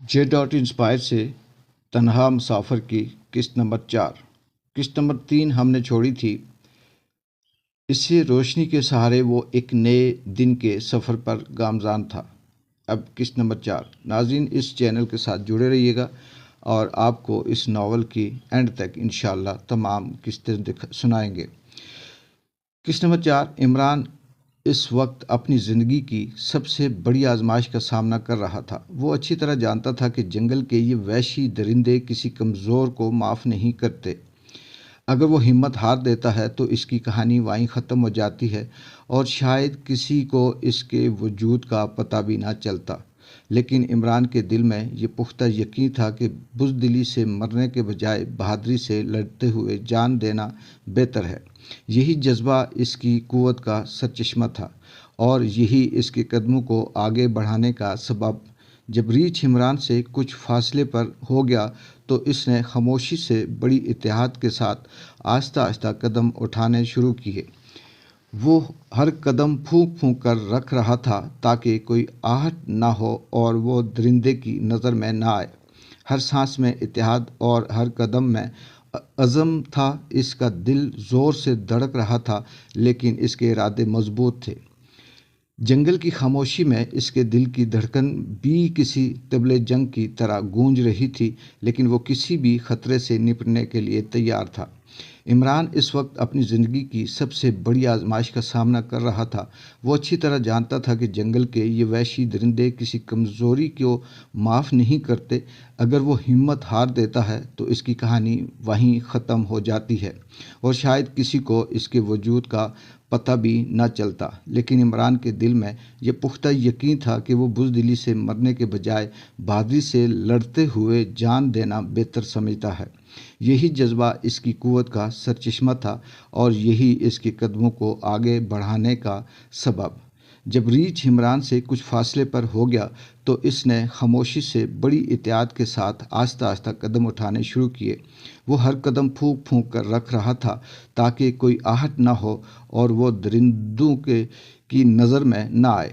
J.Inspire سے تنہا مسافر کی قسط نمبر 4۔ قسط نمبر 3 ہم نے چھوڑی تھی۔ اس سے روشنی کے سہارے وہ ایک نئے دن کے سفر پر گامزن تھا۔ اب قسط نمبر 4۔ ناظرین، اس چینل کے ساتھ جڑے رہیے گا اور آپ کو اس ناول کی اینڈ تک انشاءاللہ تمام قسطیں سنائیں گے۔ قسط نمبر 4۔ عمران اس وقت اپنی زندگی کی سب سے بڑی آزمائش کا سامنا کر رہا تھا۔ وہ اچھی طرح جانتا تھا کہ جنگل کے یہ وحشی درندے کسی کمزور کو معاف نہیں کرتے۔ اگر وہ ہمت ہار دیتا ہے تو اس کی کہانی وہیں ختم ہو جاتی ہے اور شاید کسی کو اس کے وجود کا پتہ بھی نہ چلتا۔ لیکن عمران کے دل میں یہ پختہ یقین تھا کہ بزدلی سے مرنے کے بجائے بہادری سے لڑتے ہوئے جان دینا بہتر ہے۔ یہی جذبہ اس کی قوت کا سرچشمہ تھا اور یہی اس کے قدموں کو آگے بڑھانے کا سبب۔ جب ریچھ عمران سے کچھ فاصلے پر ہو گیا تو اس نے خاموشی سے بڑی اتحاد کے ساتھ آہستہ آہستہ قدم اٹھانے شروع کیے۔ وہ ہر قدم پھونک پھونک کر رکھ رہا تھا تاکہ کوئی آہٹ نہ ہو اور وہ درندے کی نظر میں نہ آئے۔ ہر سانس میں اتحاد اور ہر قدم میں عزم تھا۔ اس کا دل زور سے دھڑک رہا تھا لیکن اس کے ارادے مضبوط تھے۔ جنگل کی خاموشی میں اس کے دل کی دھڑکن بھی کسی طبلِ جنگ کی طرح گونج رہی تھی، لیکن وہ کسی بھی خطرے سے نپٹنے کے لیے تیار تھا۔ عمران اس وقت اپنی زندگی کی سب سے بڑی آزمائش کا سامنا کر رہا تھا۔ وہ اچھی طرح جانتا تھا کہ جنگل کے یہ وحشی درندے کسی کمزوری کو معاف نہیں کرتے۔ اگر وہ ہمت ہار دیتا ہے تو اس کی کہانی وہیں ختم ہو جاتی ہے اور شاید کسی کو اس کے وجود کا پتہ بھی نہ چلتا۔ لیکن عمران کے دل میں یہ پختہ یقین تھا کہ وہ بزدلی سے مرنے کے بجائے بہادری سے لڑتے ہوئے جان دینا بہتر سمجھتا ہے۔ یہی جذبہ اس کی قوت کا سرچشمہ تھا اور یہی اس کے قدموں کو آگے بڑھانے کا سبب۔ جب ریچھ عمران سے کچھ فاصلے پر ہو گیا تو اس نے خاموشی سے بڑی اتحاد کے ساتھ آہستہ آہستہ قدم اٹھانے شروع کیے۔ وہ ہر قدم پھونک پھونک کر رکھ رہا تھا تاکہ کوئی آہٹ نہ ہو اور وہ درندوں کی نظر میں نہ آئے۔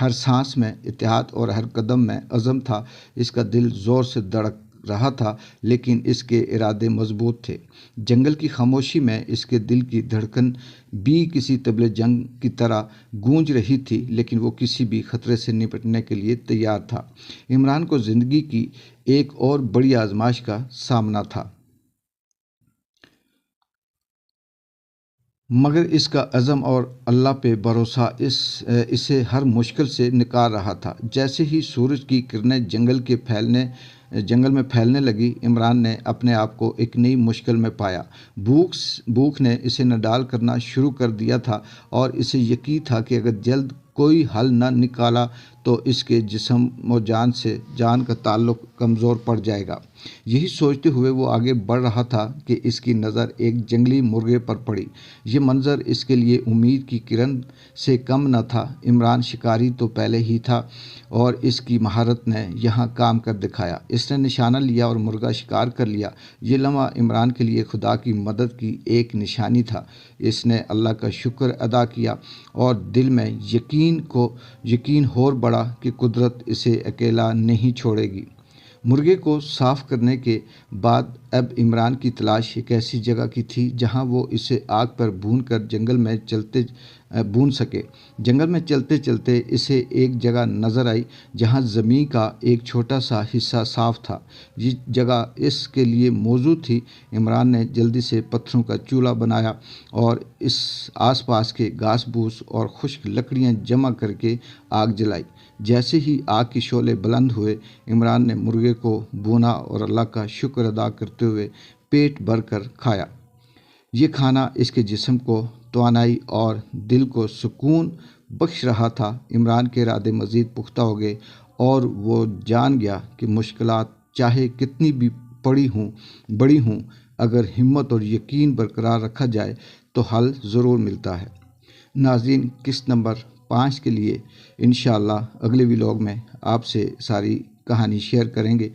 ہر سانس میں اتحاد اور ہر قدم میں عزم تھا۔ اس کا دل زور سے دھڑک رہا تھا لیکن اس کے ارادے مضبوط تھے۔ جنگل کی خاموشی میں اس کے دل کی دھڑکن بھی کسی طبلِ جنگ کی طرح گونج رہی تھی، لیکن وہ کسی بھی خطرے سے نپٹنے کے لیے تیار تھا۔ عمران کو زندگی کی ایک اور بڑی آزمائش کا سامنا تھا، مگر اس کا عزم اور اللہ پہ بھروسہ اسے ہر مشکل سے نکال رہا تھا۔ جیسے ہی سورج کی کرنیں جنگل میں پھیلنے لگی، عمران نے اپنے آپ کو ایک نئی مشکل میں پایا۔ بھوک نے اسے نڈال کرنا شروع کر دیا تھا اور اسے یقین تھا کہ اگر جلد کوئی حل نہ نکالا تو اس کے جسم و جان کا تعلق کمزور پڑ جائے گا۔ یہی سوچتے ہوئے وہ آگے بڑھ رہا تھا کہ اس کی نظر ایک جنگلی مرغے پر پڑی۔ یہ منظر اس کے لیے امید کی کرن سے کم نہ تھا۔ عمران شکاری تو پہلے ہی تھا اور اس کی مہارت نے یہاں کام کر دکھایا۔ اس نے نشانہ لیا اور مرغا شکار کر لیا۔ یہ لمحہ عمران کے لیے خدا کی مدد کی ایک نشانی تھا۔ اس نے اللہ کا شکر ادا کیا اور دل میں یقین اور بڑھا کہ قدرت اسے اکیلا نہیں چھوڑے گی۔ مرغے کو صاف کرنے کے بعد اب عمران کی تلاش ایک ایسی جگہ کی تھی جہاں وہ اسے آگ پر بھون کر بھون سکے۔ جنگل میں چلتے چلتے اسے ایک جگہ نظر آئی جہاں زمین کا ایک چھوٹا سا حصہ صاف تھا۔ یہ جگہ اس کے لیے موزوں تھی۔ عمران نے جلدی سے پتھروں کا چولہا بنایا اور اس آس پاس کے گھاس پھوس اور خشک لکڑیاں جمع کر کے آگ جلائی۔ جیسے ہی آگ کے شعلے بلند ہوئے، عمران نے مرغے کو بھونا اور اللہ کا شکر ادا کرتے ہوئے پیٹ بھر کر کھایا۔ یہ کھانا اس کے جسم کو توانائی اور دل کو سکون بخش رہا تھا۔ عمران کے ارادے مزید پختہ ہو گئے اور وہ جان گیا کہ مشکلات چاہے کتنی بھی بڑی ہوں، اگر ہمت اور یقین برقرار رکھا جائے تو حل ضرور ملتا ہے۔ ناظرین، قسط نمبر 5 کے لیے انشاءاللہ اگلے ولاگ میں آپ سے ساری کہانی شیئر کریں گے۔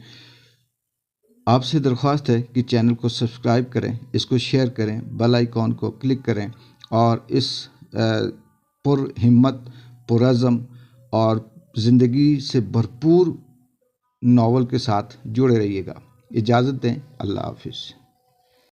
آپ سے درخواست ہے کہ چینل کو سبسکرائب کریں، اس کو شیئر کریں، بیل آئیکن کو کلک کریں اور اس پر ہمت، پرعزم اور زندگی سے بھرپور ناول کے ساتھ جڑے رہیے گا۔ اجازت دیں، اللہ حافظ۔